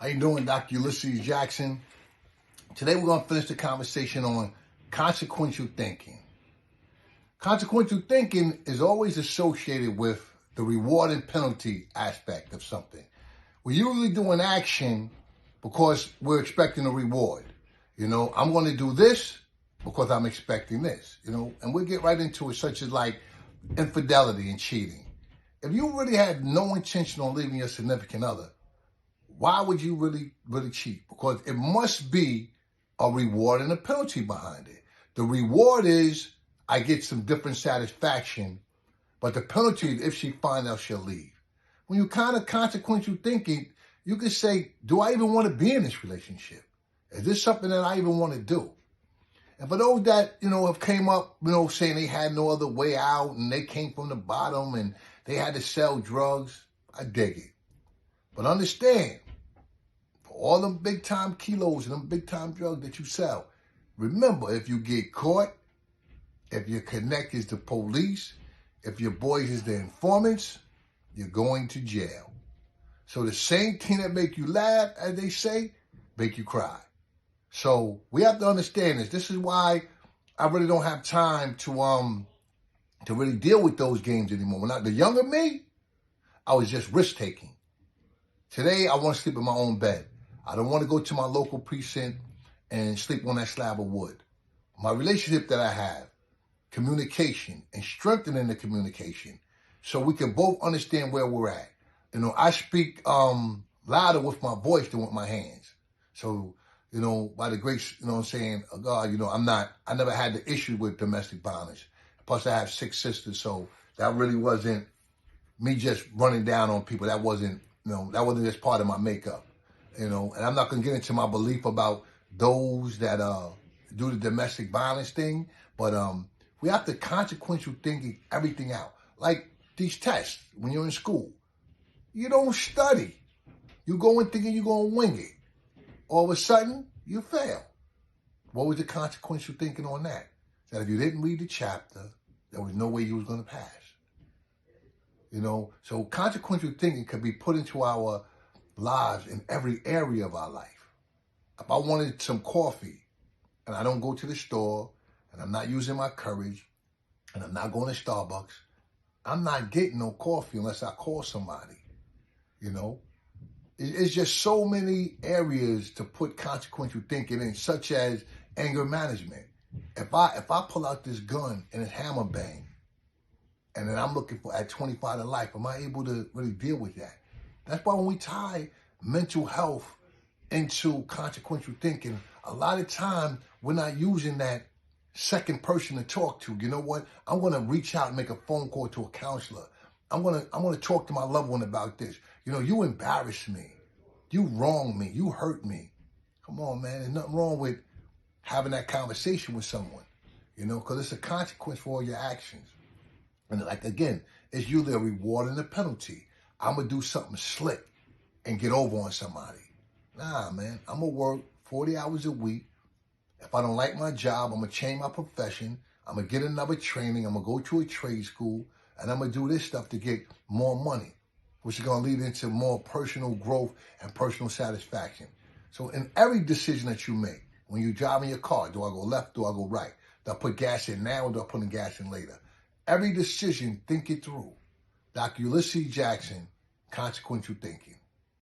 How you doing, Dr. Ulysses Jackson? Today we're going to finish the conversation on consequential thinking. Consequential thinking is always associated with the reward and penalty aspect of something. We usually do an action because we're expecting a reward. I'm going to do this because I'm expecting this, and we'll get right into it, such as like infidelity and cheating. If you really had no intention on leaving your significant other, why would you really cheat? Because it must be a reward and a penalty behind it. The reward is I get some different satisfaction, but the penalty is if she finds out, she'll leave. When you kind of consequential thinking, you can say, do I even want to be in this relationship? Is this something that I even want to do? And for those that, have came up, saying they had no other way out and they came from the bottom and they had to sell drugs, I dig it. But understand, for all them big time kilos and them big time drugs that you sell, remember, if you get caught, if your connect is the police, if your boys is the informants, you're going to jail. So the same thing that make you laugh, as they say, make you cry. So we have to understand this. This is why I really don't have time to really deal with those games anymore. When the younger me, I was just risk taking. Today, I want to sleep in my own bed. I don't want to go to my local precinct and sleep on that slab of wood. My relationship that I have, communication and strengthening the communication so we can both understand where we're at. I speak louder with my voice than with my hands. So, by the grace, of God, I never had the issue with domestic violence. Plus, I have 6 sisters, so that really wasn't me just running down on people. That wasn't just part of my makeup, and I'm not going to get into my belief about those that do the domestic violence thing, but we have to consequential thinking everything out. Like these tests, when you're in school, you don't study. You go in thinking you're going to wing it. All of a sudden, you fail. What was the consequential thinking on that? That if you didn't read the chapter, there was no way you was going to pass. So consequential thinking could be put into our lives in every area of our life. If I wanted some coffee and I don't go to the store and I'm not using my courage and I'm not going to Starbucks, I'm not getting no coffee unless I call somebody. It's just so many areas to put consequential thinking in, such as anger management. If I pull out this gun and it's hammer bang, and then I'm looking at 25 to life, am I able to really deal with that? That's why when we tie mental health into consequential thinking, a lot of time we're not using that second person to talk to. You know what? I'm going to reach out and make a phone call to a counselor. I'm going to talk to my loved one about this. You embarrassed me. You wronged me. You hurt me. Come on, man. There's nothing wrong with having that conversation with someone, because it's a consequence for all your actions. And again, it's usually a reward and a penalty. I'm going to do something slick and get over on somebody. Nah, man. I'm going to work 40 hours a week. If I don't like my job, I'm going to change my profession. I'm going to get another training. I'm going to go to a trade school. And I'm going to do this stuff to get more money, which is going to lead into more personal growth and personal satisfaction. So in every decision that you make, when you're driving your car, do I go left, do I go right? Do I put gas in now or do I put in gas in later? Every decision, think it through. Dr. Ulysses Jackson, Consequential Thinking.